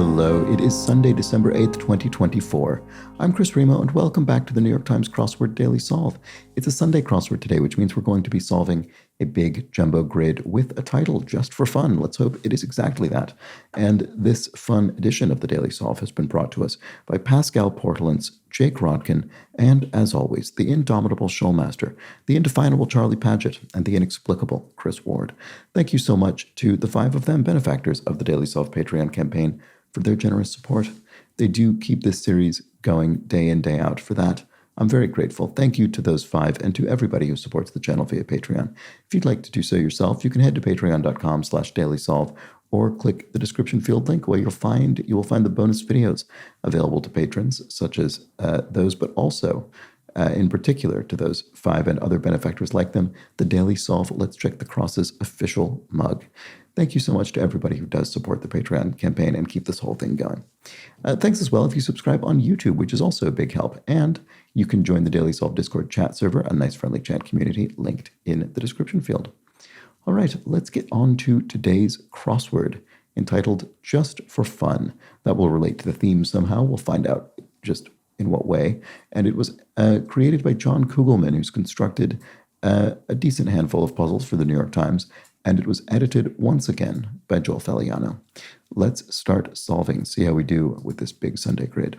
Hello, it is Sunday, December 8th, 2024. I'm Chris Remo, and welcome back to the New York Times Crossword Daily Solve. It's a Sunday crossword today, which means we're going to be solving a big jumbo grid with a title just for fun. Let's hope it is exactly that. And this fun edition of the Daily Solve has been brought to us by Pascal Portalance, Jake Rodkin, and, as always, the indomitable Showmaster, the indefinable Charlie Paget, and the inexplicable Chris Ward. Thank you so much to the five of them, benefactors of the Daily Solve Patreon campaign, for their generous support. They do keep this series going day in, day out. For that, I'm very grateful. Thank you to those five and to everybody who supports the channel via Patreon. If you'd like to do so yourself, you can head to patreon.com/dailysolve or click the description field link where you will find the bonus videos available to patrons, such as those, but also in particular to those five and other benefactors like them, the Daily Solve Let's Check the Crosses official mug. Thank you so much to everybody who does support the Patreon campaign and keep this whole thing going. Thanks as well if you subscribe on YouTube, which is also a big help. And you can join the Daily Solve Discord chat server, a nice friendly chat community linked in the description field. All right, let's get on to today's crossword, entitled Just for Fun. That will relate to the theme somehow. We'll find out just in what way. And it was created by John Kugelman, who's constructed a decent handful of puzzles for the New York Times, and it was edited once again by Joel Felliano. Let's start solving, see how we do with this big Sunday grid.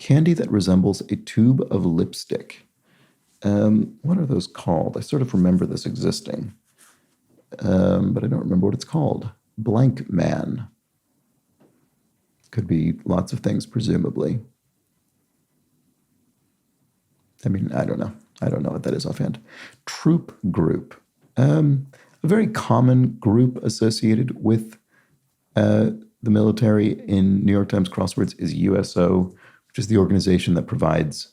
Candy that resembles a tube of lipstick. What are those called? I sort of remember this existing, but I don't remember what it's called. Blank man. Could be lots of things, presumably. I mean, I don't know. I don't know what that is offhand. Troop group. A very common group associated with the military in New York Times crosswords is USO, which is the organization that provides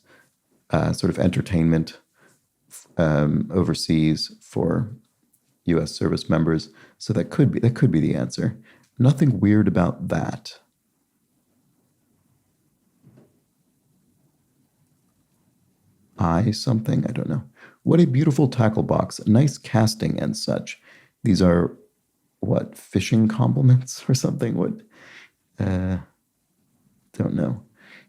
sort of entertainment overseas for U.S. service members. So that could be the answer. Nothing weird about that. Something, I don't know. What a beautiful tackle box, nice casting and such. These are, what, fishing compliments or something? What? Don't know.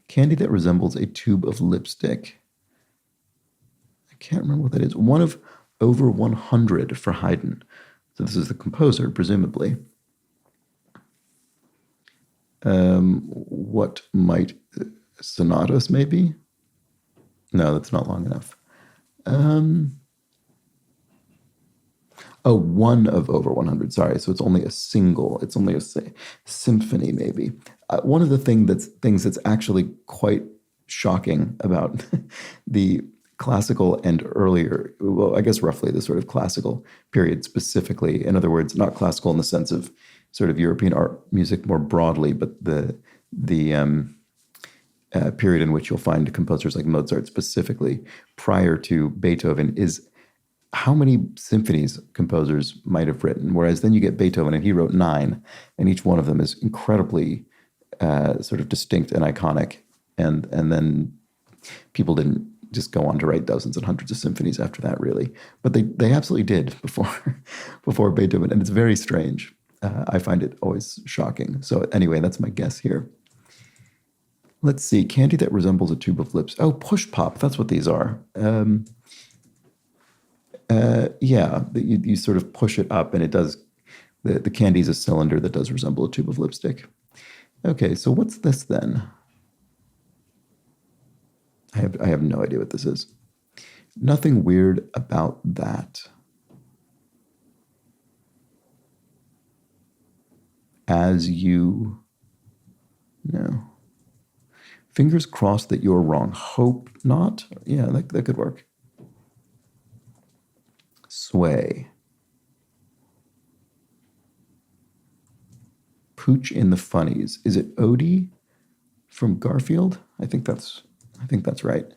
Candy that resembles a tube of lipstick. I can't remember what that is. One of over 100 for Haydn. So this is the composer, presumably. What might, sonatas maybe? No, that's not long enough. One of over 100. Sorry, so it's only a single. It's only a symphony, maybe. One of the things that's actually quite shocking about the classical and earlier, well, I guess roughly the sort of classical period specifically. In other words, not classical in the sense of sort of European art music more broadly, but the period in which you'll find composers like Mozart specifically prior to Beethoven is how many symphonies composers might have written. Whereas then you get Beethoven and he wrote 9, and each one of them is incredibly sort of distinct and iconic. And then people didn't just go on to write dozens and hundreds of symphonies after that, really. But they absolutely did before Beethoven, and it's very strange. I find it always shocking. So anyway, that's my guess here. Let's see. Candy that resembles a tube of lips. Oh, push pop. That's what these are. Yeah, you sort of push it up and it does, the candy's a cylinder that does resemble a tube of lipstick. Okay, so what's this then? I have no idea what this is. Nothing weird about that. As you know. Fingers crossed that you're wrong. Hope not. Yeah, that could work. Sway. Pooch in the funnies. Is it Odie from Garfield? I think that's right.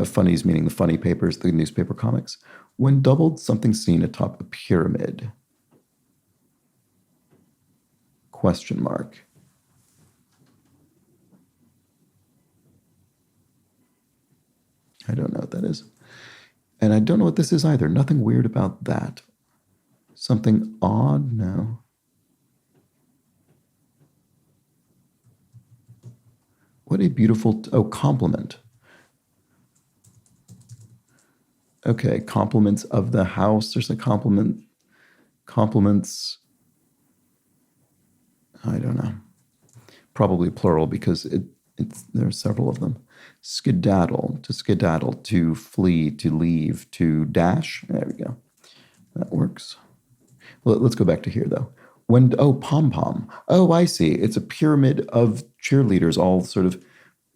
Funnies meaning the funny papers, the newspaper comics. When doubled, something seen atop a pyramid. Question mark. I don't know what that is. And I don't know what this is either. Nothing weird about that. Something odd? No. What a beautiful, compliment. Okay, compliments of the house. There's a compliments. I don't know. Probably plural because there are several of them. Skedaddle, to flee, to leave, to dash. There we go. That works. Well, let's go back to here though. Pom pom. Oh, I see. It's a pyramid of cheerleaders all sort of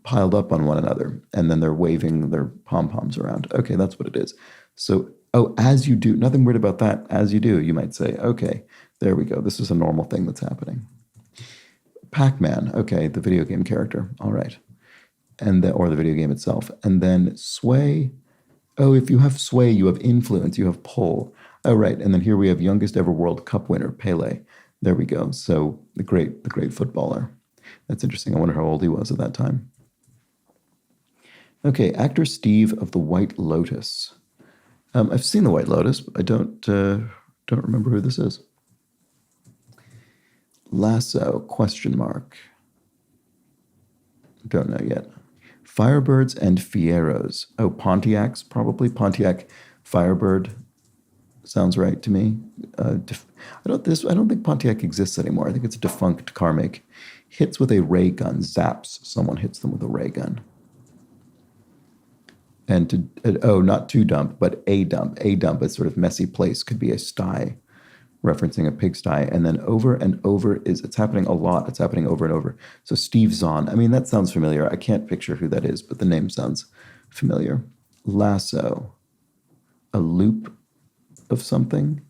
piled up on one another, and then they're waving their pom poms around. Okay, that's what it is. So, as you do, nothing weird about that. As you do, you might say, okay, there we go. This is a normal thing that's happening. Pac-Man, okay, the video game character. All right, or the video game itself, and then sway. Oh, if you have sway, you have influence, you have pull. Oh, right, and then here we have youngest ever World Cup winner, Pele. There we go. So the great footballer. That's interesting. I wonder how old he was at that time. Okay, actor Steve of The White Lotus. I've seen The White Lotus, but I don't remember who this is. Lasso, question mark. Don't know yet. Firebirds and Fieros. Oh, Pontiacs, probably. Pontiac Firebird sounds right to me. I don't think Pontiac exists anymore. I think it's a defunct car make. Hits with a ray gun, zaps. Someone hits them with a ray gun. And not to dump, but a dump. A dump, a sort of messy place, could be a sty, referencing a pigsty. And then over and over it's happening a lot. It's happening over and over. So Steve Zahn, I mean, that sounds familiar. I can't picture who that is, but the name sounds familiar. Lasso, a loop of something,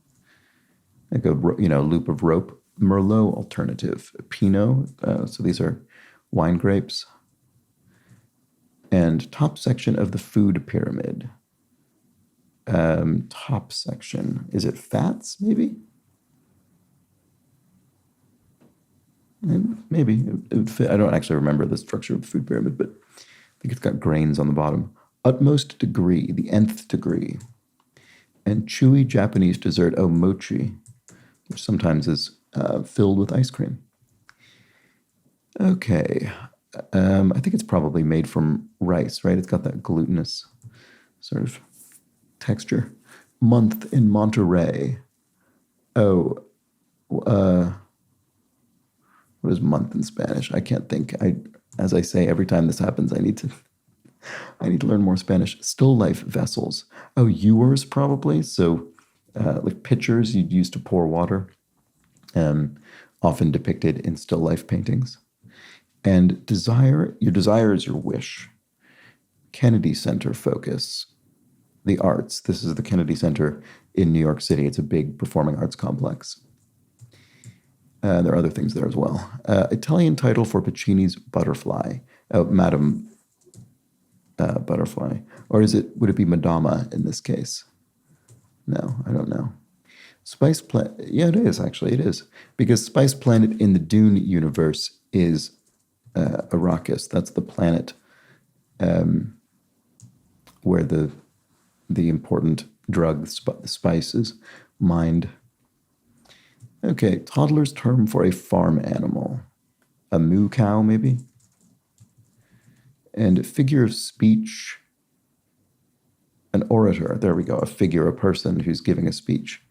like a loop of rope. Merlot alternative, Pinot. So these are wine grapes. And top section of the food pyramid. Top section. Is it fats, maybe? Maybe. It would fit. I don't actually remember the structure of the food pyramid, but I think it's got grains on the bottom. Utmost degree, the nth degree. And chewy Japanese dessert, mochi, which sometimes is filled with ice cream. Okay. I think it's probably made from rice, right? It's got that glutinous sort of texture. Month in Monterey. What is month in Spanish? I can't think. As I say, every time this happens, I need to learn more Spanish. Still life vessels. Ewers probably. So like pitchers you'd use to pour water, often depicted in still life paintings. And desire, your desire is your wish. Kennedy Center focus, the arts. This is the Kennedy Center in New York City. It's a big performing arts complex. There are other things there as well. Italian title for Puccini's Butterfly. Madame Butterfly. Or would it be Madama in this case? No, I don't know. Spice Planet, yeah, it is actually, it is. Because Spice Planet in the Dune universe is Arrakis. That's the planet where the important drug, the spice, is mined. Okay, toddler's term for a farm animal. A moo cow, maybe? And figure of speech, an orator. There we go, a figure, a person who's giving a speech.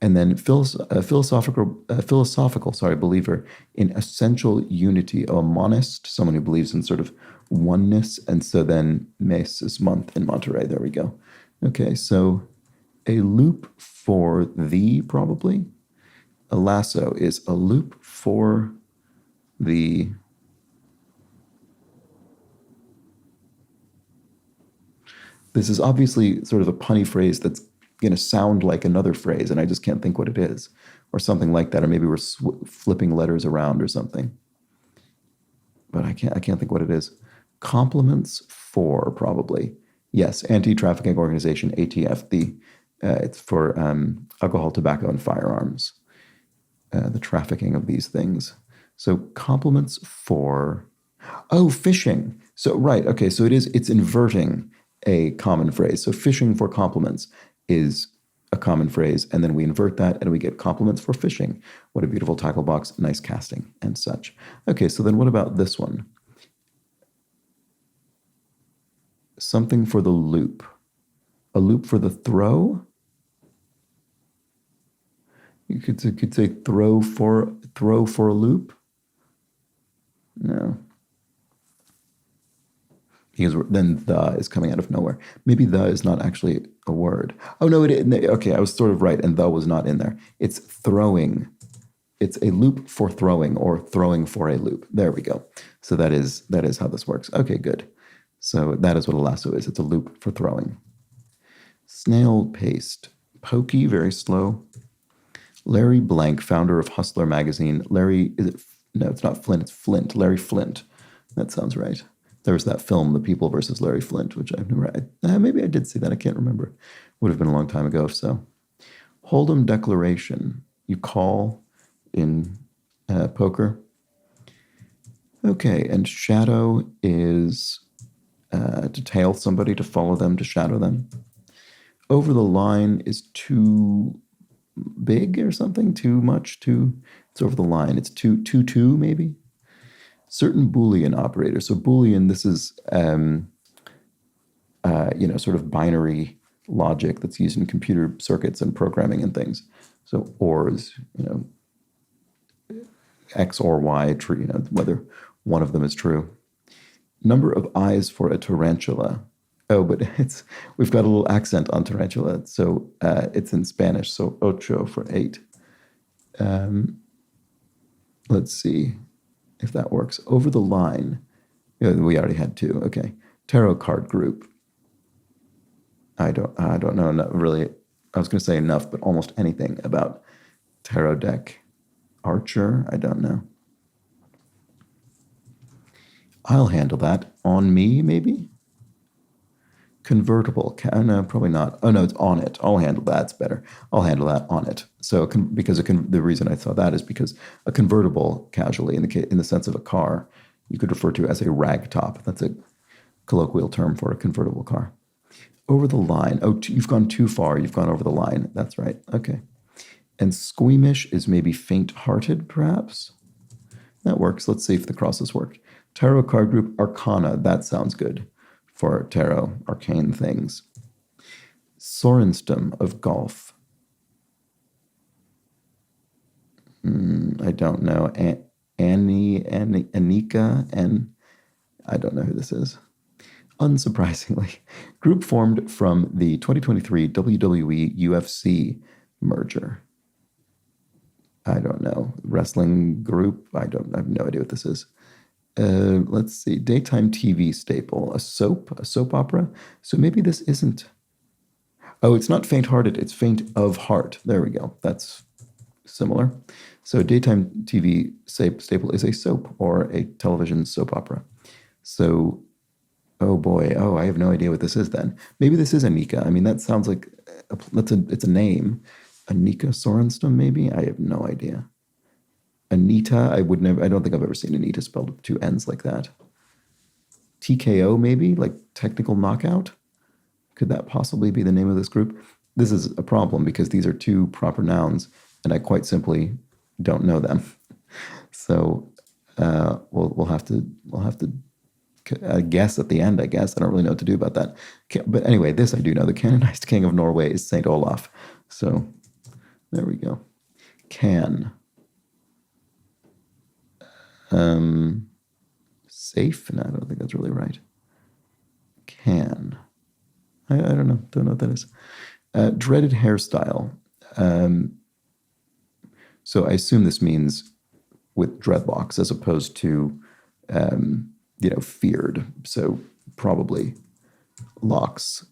And then philosophical believer in essential unity. A monist, someone who believes in sort of oneness. And so then mes is month in Monterey. There we go. Okay, so a loop for the, probably. A lasso is a loop for the... This is obviously sort of a punny phrase that's going to sound like another phrase, and I just can't think what it is, or something like that, or maybe we're flipping letters around or something. But I can't think what it is. Compliments for, probably. Yes, Anti-Trafficking Organization, ATF. It's for alcohol, tobacco, and firearms. The trafficking of these things. So compliments for... fishing. So, right, okay, so it's inverting a common phrase. So fishing for compliments is a common phrase, and then we invert that and we get compliments for fishing. What a beautiful tackle box, nice casting, and such. Okay, so then what about this one? something for the loop. A loop for the throw? You could say throw for a loop? No. Because then the is coming out of nowhere. Maybe the is not actually a word. Oh, no, okay, I was sort of right, and the was not in there. It's throwing. It's a loop for throwing, or throwing for a loop. There we go. So that is how this works. Okay, good. So that is what a lasso is. It's a loop for throwing. Snail paste. Pokey, very slow. Larry Blank, founder of Hustler magazine. Larry, no, it's not Flint, it's Flint. Larry Flint. That sounds right. There was that film, The People versus Larry Flint, which I've never, maybe I did see that. I can't remember. Would have been a long time ago if so. Hold'em declaration. You call in poker. Okay, and shadow is to tail somebody, to follow them, to shadow them. Over the line is too big or something, too much, it's over the line. It's too maybe. Certain Boolean operators. So Boolean, this is, sort of binary logic that's used in computer circuits and programming and things. So ORs, X or Y, true, whether one of them is true. Number of eyes for a tarantula. Oh, but we've got a little accent on tarantula. So it's in Spanish. So ocho for 8. Let's see if that works. Over the line. We already had 2. Okay. Tarot card group. I don't know, not really. I was going to say enough, but almost anything about tarot deck. Archer, I don't know. I'll handle that. On me, maybe? Convertible. No, probably not. Oh, no, it's on it. I'll handle that. It's better. I'll handle that on it. So because the reason I thought that is because a convertible, casually, in the sense of a car, you could refer to as a ragtop. That's a colloquial term for a convertible car. Over the line. Oh, you've gone too far. You've gone over the line. That's right. Okay. And squeamish is maybe faint-hearted, perhaps? That works. Let's see if the crosses worked. Tarot card group, Arcana. That sounds good for tarot, arcane things. Sorenstam of golf. I don't know. Anika, and I don't know who this is. Unsurprisingly, group formed from the 2023 WWE UFC merger. I don't know. Wrestling group? I have no idea what this is. Let's see. Daytime TV staple. A soap opera. So maybe this isn't. Oh, it's not faint-hearted. It's faint of heart. There we go. That's similar. So daytime TV staple is a soap or a television soap opera. So, oh boy. Oh, I have no idea what this is then. Maybe this is Anika. I mean, that sounds like it's a name. Anika Sorenstam, maybe? I have no idea. Anita, I don't think I've ever seen Anita spelled with 2 N's like that. TKO, maybe? Like technical knockout? Could that possibly be the name of this group? This is a problem because these are 2 proper nouns, and I quite simply don't know them. So we'll have to guess at the end, I guess. I don't really know what to do about that. But anyway, this I do know. The canonized king of Norway is Saint Olaf. So there we go. Can. Safe? No, I don't think that's really right. Can. I don't know. Don't know what that is. Dreaded hairstyle. So I assume this means with dreadlocks as opposed to, feared. So probably locks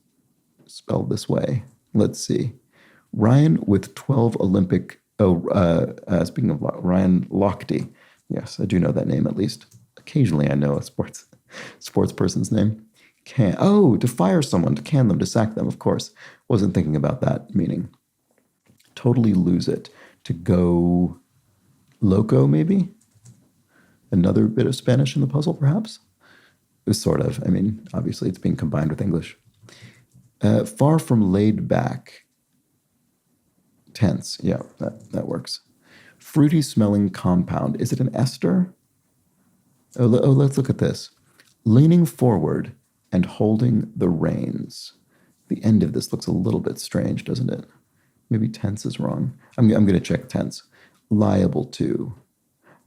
spelled this way. Let's see. Ryan with 12 Olympic. Speaking of Ryan Lochte. Yes, I do know that name at least. Occasionally I know a sports person's name. To fire someone, to can them, to sack them, of course. Wasn't thinking about that meaning. Totally lose it. To go loco, maybe? Another bit of Spanish in the puzzle, perhaps? Sort of. I mean, obviously it's being combined with English. Far from laid back. Tense. Yeah, that works. Fruity smelling compound. Is it an ester? Oh, let's look at this. Leaning forward and holding the reins. The end of this looks a little bit strange, doesn't it? Maybe tense is wrong. I'm going to check tense. Liable to.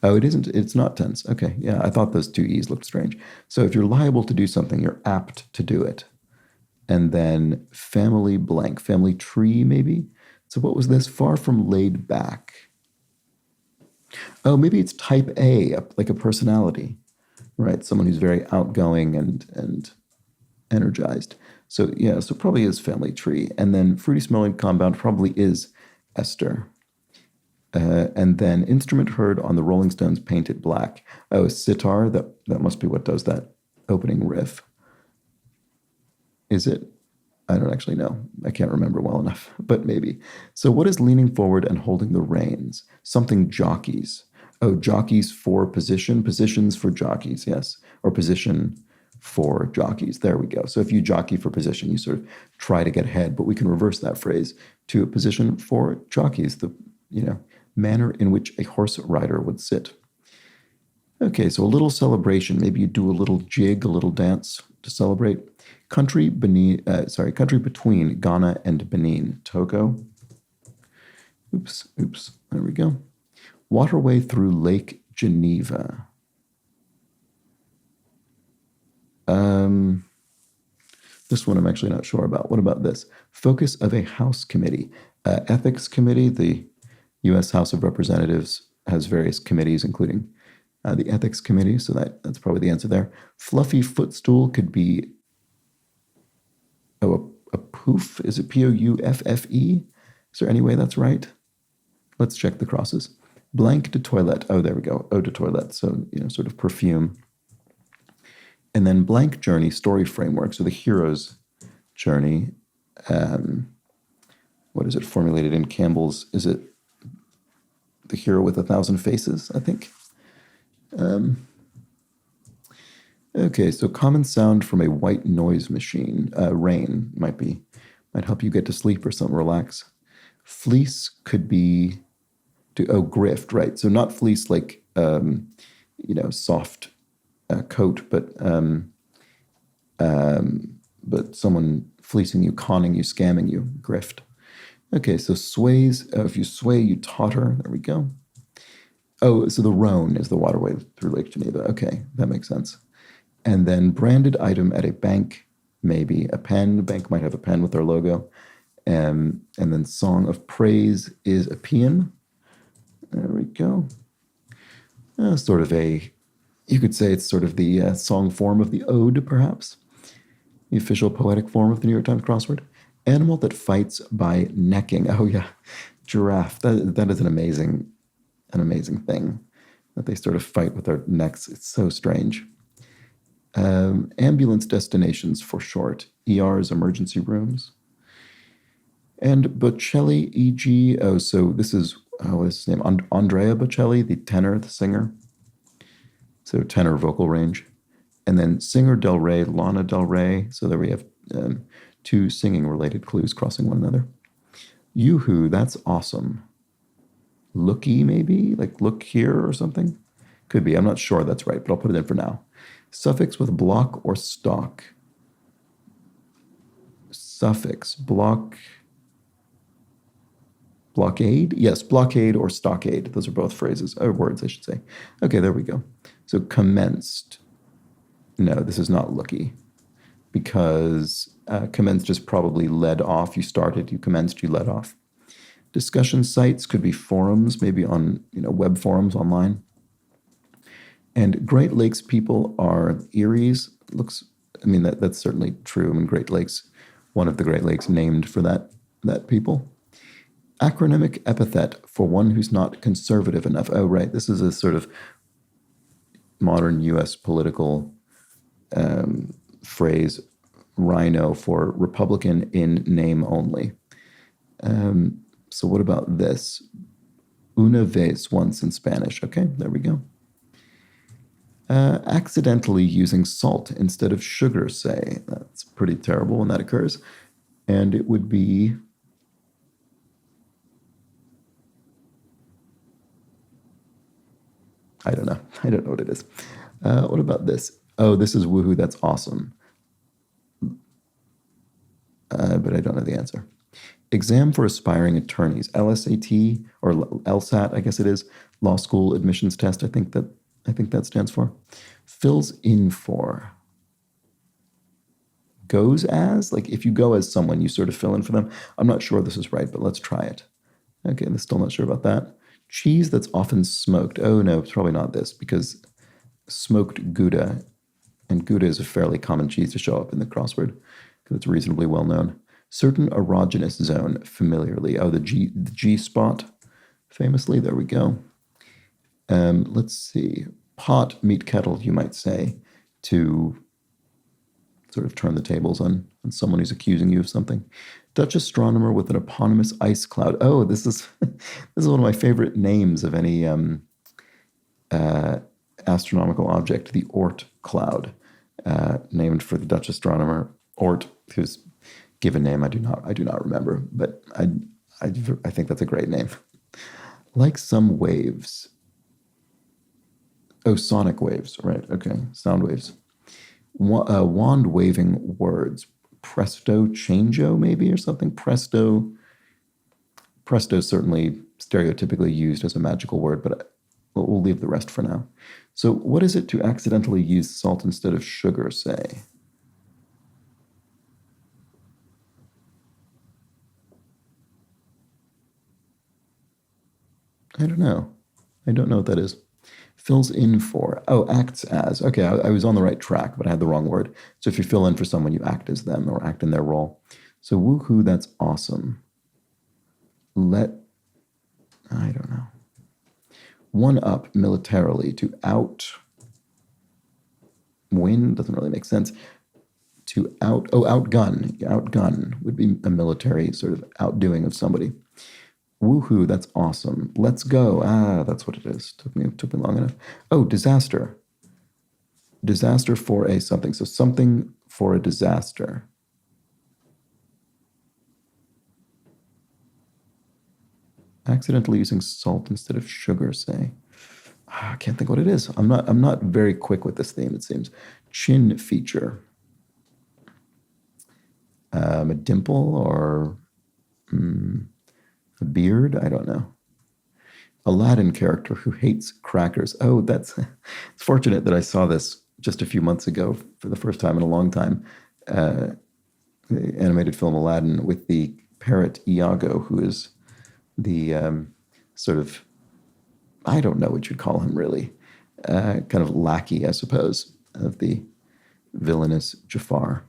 Oh, it isn't. It's not tense. Okay, yeah, I thought those two E's looked strange. So if you're liable to do something, you're apt to do it. And then family blank, family tree maybe. So what was this? Far from laid back. Oh, maybe it's type A, like a personality, right? Someone who's very outgoing and energized. So yeah, so probably is family tree. And then fruity smelling compound probably is ester. And then instrument heard on the Rolling Stones Painted Black. Oh, sitar, that must be what does that opening riff. Is it? I don't actually know. I can't remember well enough, but maybe. So what is leaning forward and holding the reins? Something jockeys. Oh, jockeys for position, positions for jockeys, yes. Or position for jockeys. There we go. So if you jockey for position, you sort of try to get ahead, but we can reverse that phrase to a position for jockeys, the manner in which a horse rider would sit. Okay, so a little celebration. Maybe you do a little jig, a little dance to celebrate. Country between Ghana and Benin. Togo. Oops. There we go. Waterway through Lake Geneva. This one I'm actually not sure about. What about this? Focus of a House committee. Ethics committee. The U.S. House of Representatives has various committees, including the Ethics Committee, so that's probably the answer there. Fluffy footstool could be, a poof? Is it P-O-U-F-F-E? Is there any way that's right? Let's check the crosses. Blank de toilette. Oh, there we go. Eau de toilette, so, sort of perfume. And then blank journey, story framework, so the hero's journey. What is it formulated in Campbell's? Is it The Hero with 1,000 Faces, I think? Okay, so common sound from a white noise machine. Rain might help you get to sleep or something, relax. Fleece could be grift, right? So not fleece like soft coat, but someone fleecing you, conning you, scamming you, grift. Okay, so sways. If you sway, you totter. There we go. Oh, so the Rhone is the waterway through Lake Geneva. Okay, that makes sense. And then branded item at a bank, maybe a pen. The bank might have a pen with their logo. And then song of praise is a paean. There we go. You could say it's sort of the song form of the ode, perhaps. The official poetic form of the New York Times crossword. Animal that fights by necking. Oh yeah, giraffe. That is an amazing thing that they sort of fight with their necks. It's so strange. Ambulance destinations for short. ERs, emergency rooms. And Bocelli, e.g. So this is, what is his name? Andrea Bocelli, the tenor, the singer. So tenor vocal range. And then singer Del Rey, Lana Del Rey. So there we have two singing-related clues crossing one another. Yoo-hoo, that's awesome. Looky, maybe? Like look here or something? Could be. I'm not sure that's right, but I'll put it in for now. Suffix with block or stock. Suffix, blockade? Yes, blockade or stockade. Those are both phrases, or words, I should say. Okay, there we go. So commenced. No, this is not looky, because commenced just probably led off. You started, you commenced, you led off. Discussion sites could be forums, maybe on web forums online. And Great Lakes people are Eries. That's certainly true. Great Lakes, one of the Great Lakes named for that people. Acronymic epithet for one who's not conservative enough. Oh, right. This is a sort of modern U.S. political phrase, rhino, for Republican in name only. So what about this? Una vez, once in Spanish. Okay, there we go. Accidentally using salt instead of sugar, say. That's pretty terrible when that occurs. And it would be... I don't know what it is. What about this? Oh, this is woohoo, that's awesome. but I don't know the answer. Exam for aspiring attorneys, LSAT or LSAT, I guess it is, law school admissions test. I think that stands for. Fills in for. Goes as, like if you go as someone, you sort of fill in for them. I'm not sure this is right, but let's try it. Okay, I'm still not sure about that. Cheese that's often smoked. Oh no, it's probably not this because smoked Gouda, and Gouda is a fairly common cheese to show up in the crossword because it's reasonably well known. Certain erogenous zone, familiarly. Oh, the G spot, famously. There we go. Let's see. Pot, meet kettle, you might say, to sort of turn the tables on someone who's accusing you of something. Dutch astronomer with an eponymous ice cloud. Oh, this is this is one of my favorite names of any astronomical object, the Oort cloud, named for the Dutch astronomer Oort, whose given name I do not remember, but I think that's a great name. Like some waves. Oh, sonic waves, right? Okay, sound waves. Wand waving words. Presto changeo, maybe, or something. Presto certainly stereotypically used as a magical word, but we'll leave the rest for now. So what is it to accidentally use salt instead of sugar, say? I don't know. I don't know what that is. Fills in for. Oh, acts as. Okay, I was on the right track, but I had the wrong word. So if you fill in for someone, you act as them or act in their role. So woohoo, that's awesome. I don't know. One up militarily, to win doesn't really make sense. To outgun. Outgun would be a military sort of outdoing of somebody. Woohoo, that's awesome. Let's go. That's what it is. Took me long enough. Oh, disaster. Disaster for a something. So something for a disaster. Accidentally using salt instead of sugar, say. I can't think what it is. I'm not very quick with this theme, it seems. Chin feature. A dimple or a beard? I don't know. Aladdin character who hates crackers. Oh, it's fortunate that I saw this just a few months ago for the first time in a long time. The animated film Aladdin with the parrot Iago, who is the sort of, I don't know what you'd call him really, kind of lackey, I suppose, of the villainous Jafar.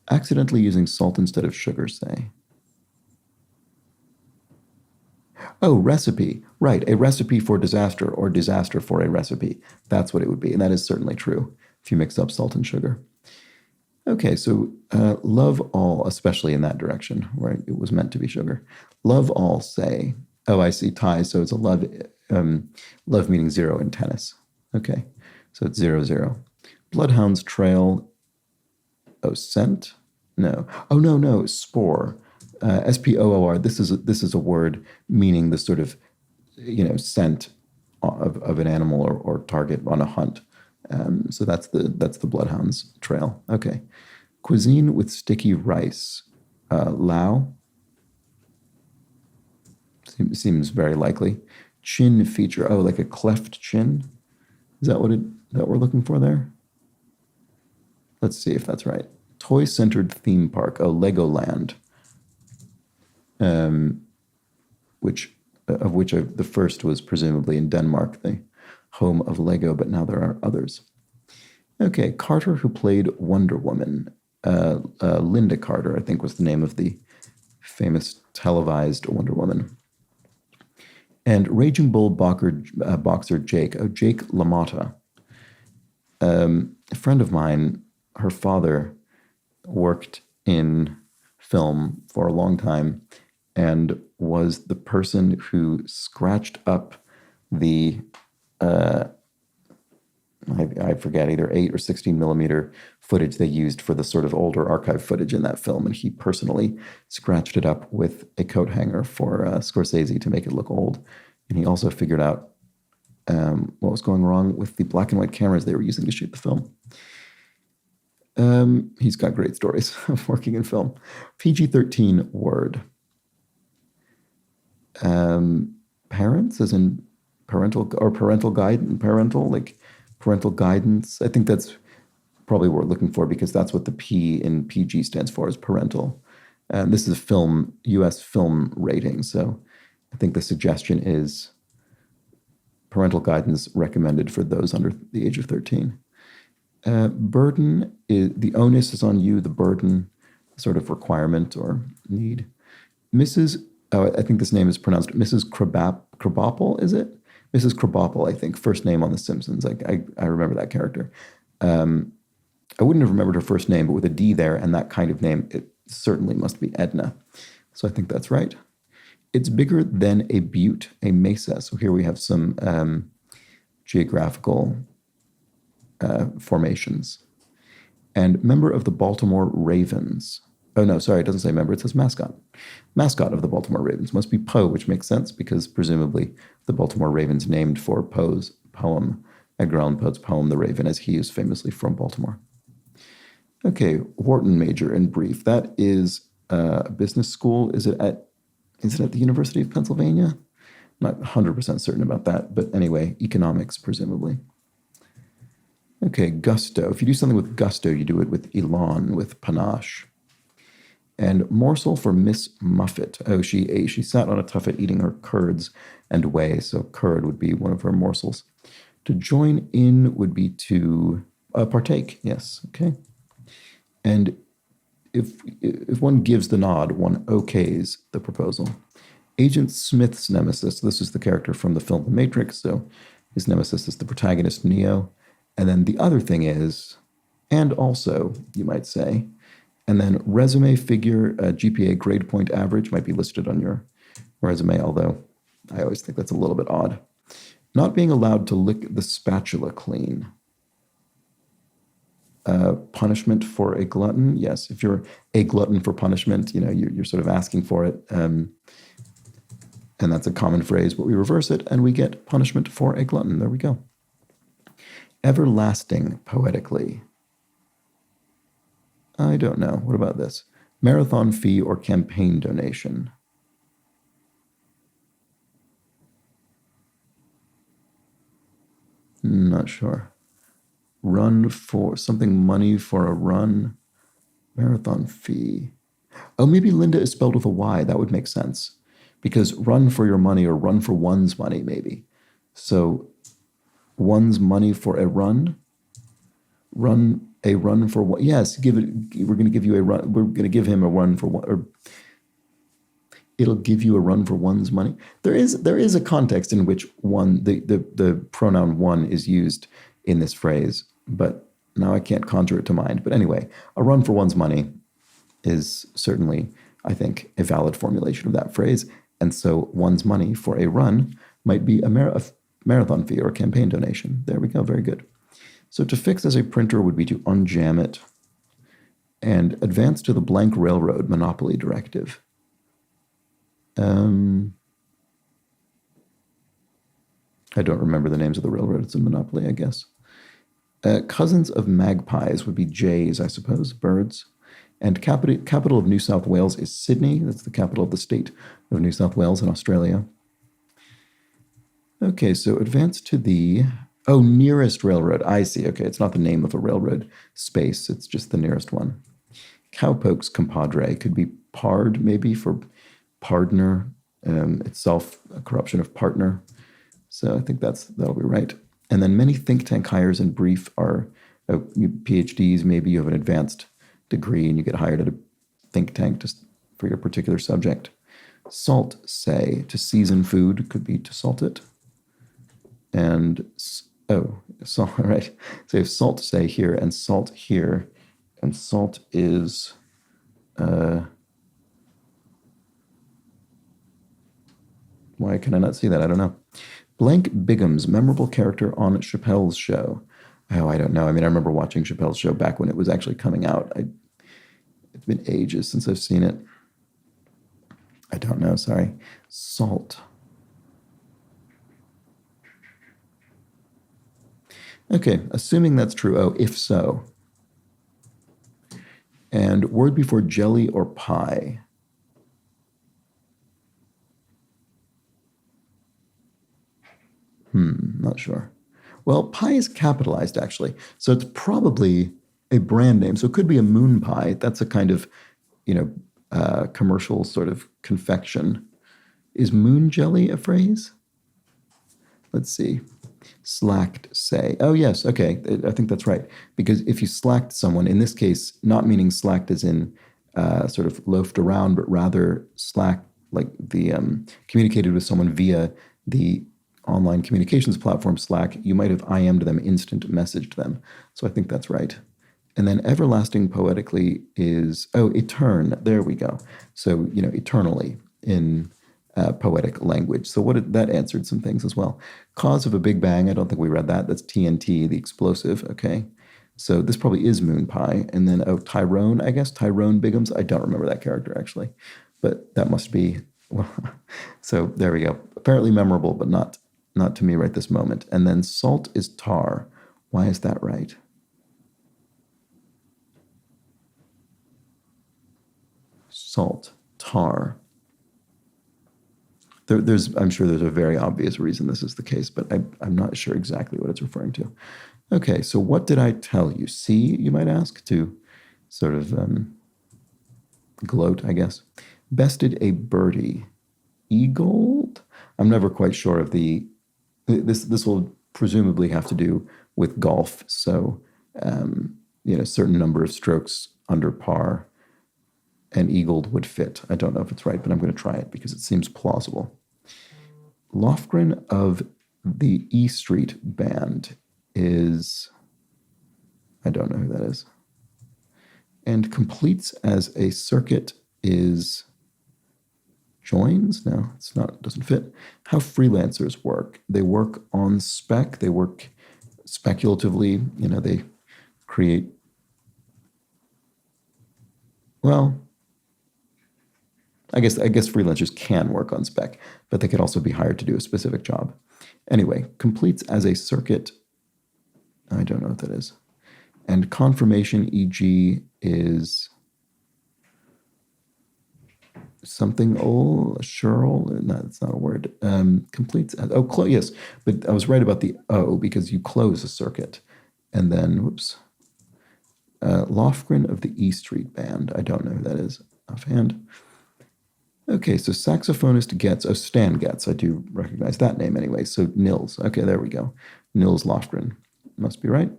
Accidentally using salt instead of sugar, say. Oh, recipe. Right, a recipe for disaster or disaster for a recipe. That's what it would be, and that is certainly true if you mix up salt and sugar. Okay, so love all, especially in that direction where it was meant to be sugar. Love all, say. Oh, I see, ties. So it's a love meaning zero in tennis. Okay, so it's 0-0. Bloodhounds trail. Oh, scent? No. Oh, no, spore. SPOOR. This is a word meaning the sort of, scent of an animal or target on a hunt. So that's the bloodhound's trail. Okay. Cuisine with sticky rice. Lao. Seems very likely. Chin feature. Oh, like a cleft chin. Is that that we're looking for there? Let's see if that's right. Toy-centered theme park. Oh, Legoland. Which the first was presumably in Denmark, the home of Lego, but now there are others. Okay, Carter, who played Wonder Woman. Linda Carter, I think, was the name of the famous televised Wonder Woman. And Raging Bull boxer Jake. Oh, Jake LaMotta. A friend of mine, her father worked in film for a long time and was the person who scratched up the I forget, either 8 or 16 millimeter footage they used for the sort of older archive footage in that film, and he personally scratched it up with a coat hanger for Scorsese to make it look old. And he also figured out what was going wrong with the black and white cameras they were using to shoot the film. He's got great stories of working in film. PG-13 word. Parents, as in parental or parental guidance, parental guidance. I think that's probably what we're looking for because that's what the P in PG stands for, is parental. This is film, U.S. film rating, so I think the suggestion is parental guidance recommended for those under the age of 13. Burden is the onus is on you. The burden, sort of requirement or need. Mrs. Oh, I think this name is pronounced Mrs. Krabappel. Is it Mrs. Krabappel? I think first name on The Simpsons. I remember that character. I wouldn't have remembered her first name, but with a D there and that kind of name, it certainly must be Edna. So I think that's right. It's bigger than a butte, a mesa. So here we have some geographical formations. And member of the Baltimore Ravens. Oh, no, sorry, it doesn't say member. It says mascot. Mascot of the Baltimore Ravens must be Poe, which makes sense because presumably the Baltimore Ravens named for Poe's poem, Edgar Allan Poe's poem, The Raven, as he is famously from Baltimore. Okay, Wharton major in brief. That is a business school. Is it at the University of Pennsylvania? I'm not 100% certain about that, but anyway, economics, presumably. Okay, gusto. If you do something with gusto, you do it with elan, with panache. And morsel for Miss Muffet. Oh, she sat on a tuffet eating her curds and whey, so curd would be one of her morsels. To join in would be to partake, yes, okay. And if one gives the nod, one okays the proposal. Agent Smith's nemesis, this is the character from the film The Matrix, so his nemesis is the protagonist, Neo. And then the other thing is, and also, you might say, and then resume figure, GPA grade point average might be listed on your resume, although I always think that's a little bit odd. Not being allowed to lick the spatula clean. Punishment for a glutton. Yes, if you're a glutton for punishment, you're sort of asking for it. And that's a common phrase, but we reverse it and we get punishment for a glutton. There we go. Everlasting, poetically. I don't know. What about this? Marathon fee or campaign donation? Not sure. Run for something, money for a run. Marathon fee. Oh, maybe Linda is spelled with a Y. That would make sense. Because run for your money or run for one's money, maybe. So one's money for a run? Run for what? Yes, we're going to give you a run. We're going to give him a run for one, or it'll give you a run for one's money. There is a context in which one, the pronoun one is used in this phrase, but now I can't conjure it to mind. But anyway, a run for one's money is certainly, I think, a valid formulation of that phrase. And so one's money for a run might be a marathon fee or a campaign donation. There we go. Very good. So to fix as a printer would be to unjam it and advance to the blank railroad monopoly directive. I don't remember the names of the railroads in Monopoly, I guess. Cousins of magpies would be jays, I suppose, birds. And capital of New South Wales is Sydney. That's the capital of the state of New South Wales in Australia. Okay, so advance to the... Oh, nearest railroad. I see. Okay, it's not the name of a railroad space. It's just the nearest one. Cowpoke's compadre could be pard, maybe, for pardner. Itself a corruption of partner. So I think that'll be right. And then many think tank hires in brief are PhDs. Maybe you have an advanced degree and you get hired at a think tank just for your particular subject. Salt, say, to season food could be to salt it. And salt, right. So you have salt, say, here and salt here. And salt is why can I not see that? I don't know. Blank Bigham's memorable character on Chappelle's show. Oh, I don't know. I mean, I remember watching Chappelle's show back when it was actually coming out. It's been ages since I've seen it. I don't know, sorry. Salt. Okay, assuming that's true. Oh, if so. And word before jelly or pie. Not sure. Well, pie is capitalized, actually. So it's probably a brand name. So it could be a moon pie. That's a kind of, commercial sort of confection. Is moon jelly a phrase? Let's see. Slacked say. Oh, yes. Okay. I think that's right. Because if you slacked someone, in this case, not meaning slacked as in sort of loafed around, but rather slacked, like the communicated with someone via the online communications platform Slack, you might have IM'd them, instant messaged them. So I think that's right. And then everlasting poetically is, etern. There we go. So, eternally in poetic language. So that answered some things as well. Cause of a Big Bang, I don't think we read that. That's TNT, the explosive, okay? So this probably is moon pie. And then, Tyrone, I guess, Tyrone Biggums. I don't remember that character, actually. But that must be, well, so there we go. Apparently memorable, but not to me right this moment. And then salt is tar. Why is that right? Salt, tar. I'm sure there's a very obvious reason this is the case, but I'm not sure exactly what it's referring to. Okay, so what did I tell you? See, you might ask, to sort of gloat, I guess. Bested a birdie. Eagled? I'm never quite sure of this will presumably have to do with golf. So, certain number of strokes under par, and eagled would fit. I don't know if it's right, but I'm going to try it because it seems plausible. Lofgren of the E Street Band is, I don't know who that is. And completes as a circuit is joins? No, it's not, it doesn't fit. How freelancers work. They work on spec, they work speculatively, they create, well, I guess freelancers can work on spec, but they could also be hired to do a specific job. Anyway, completes as a circuit, I don't know what that is. And confirmation, e.g., is something sure, no, that's not a word. Completes as, yes, but I was right about the O because you close a circuit. And then, whoops, Lofgren of the E Street Band. I don't know who that is offhand. Okay, so saxophonist Getz, Stan Getz. I do recognize that name anyway. So Nils. Okay, there we go. Nils Lofgren. Must be right.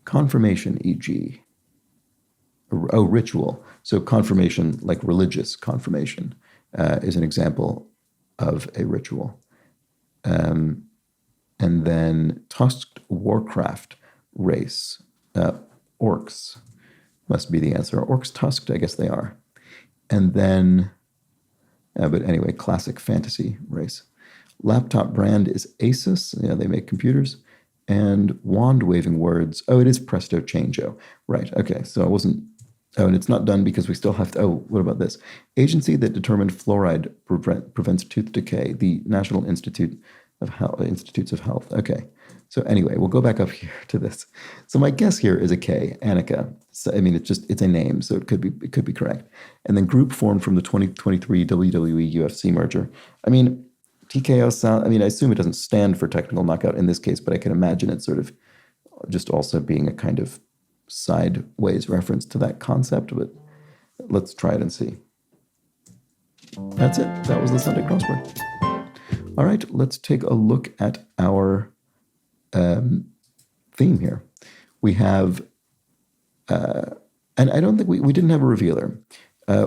Confirmation, e.g. Ritual. So confirmation, like religious confirmation, is an example of a ritual. And then tusked warcraft race. Orcs must be the answer. Are orcs tusked? I guess they are. And then, but anyway, classic fantasy race. Laptop brand is Asus. Yeah, they make computers. And wand waving words. Oh, it is Presto Changeo. Right. Okay. So I wasn't. Oh, and it's not done because we still have to. Oh, what about this? Agency that determined fluoride prevents tooth decay. The National Institute of Health, Institutes of Health. Okay. So anyway, we'll go back up here to this. So my guess here is a K, Annika. So, I mean, it's a name, so it could be correct. And then group formed from the 2023 WWE UFC merger. I mean, TKO sound. I mean, I assume it doesn't stand for technical knockout in this case, but I can imagine it sort of just also being a kind of sideways reference to that concept. But let's try it and see. That's it. That was the Sunday crossword. All right, let's take a look at our theme here. We have, and I don't think we didn't have a revealer,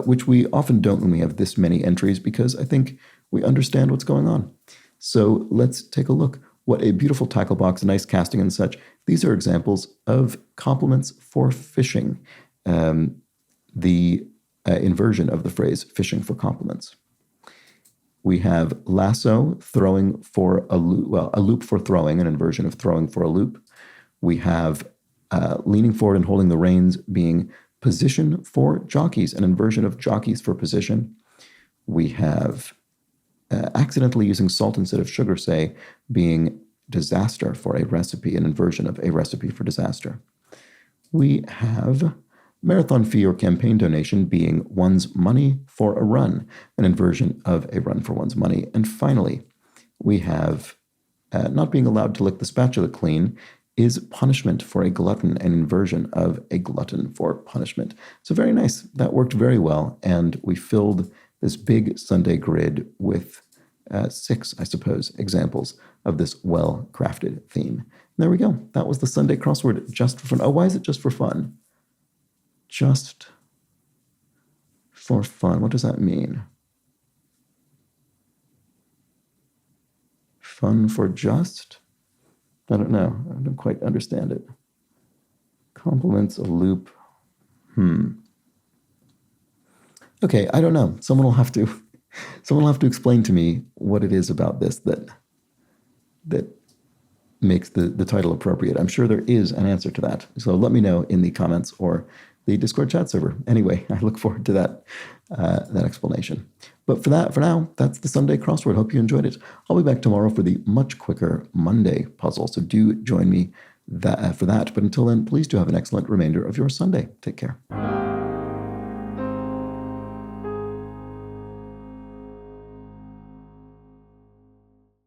which we often don't when we have this many entries because I think we understand what's going on. So let's take a look. What a beautiful tackle box, nice casting and such. These are examples of compliments for fishing. The inversion of the phrase fishing for compliments. We have lasso, throwing for a loop, well, a loop for throwing, an inversion of throwing for a loop. We have leaning forward and holding the reins being position for jockeys, an inversion of jockeys for position. We have accidentally using salt instead of sugar, say, being disaster for a recipe, an inversion of a recipe for disaster. We have Marathon fee or campaign donation being one's money for a run, an inversion of a run for one's money. And finally, we have not being allowed to lick the spatula clean is punishment for a glutton, an inversion of a glutton for punishment. So very nice. That worked very well. And we filled this big Sunday grid with 6, I suppose, examples of this well-crafted theme. And there we go. That was the Sunday crossword just for fun. Oh, why is it just for fun? Just for fun. What does that mean? Fun for just? I don't know. I don't quite understand it. Complements a loop. Okay, I don't know. Someone will have to explain to me what it is about this that makes the title appropriate. I'm sure there is an answer to that. So let me know in the comments or the Discord chat server. Anyway, I look forward to that explanation. But for now, that's the Sunday crossword. Hope you enjoyed it. I'll be back tomorrow for the much quicker Monday puzzle. So do join me for that. But until then, please do have an excellent remainder of your Sunday. Take care.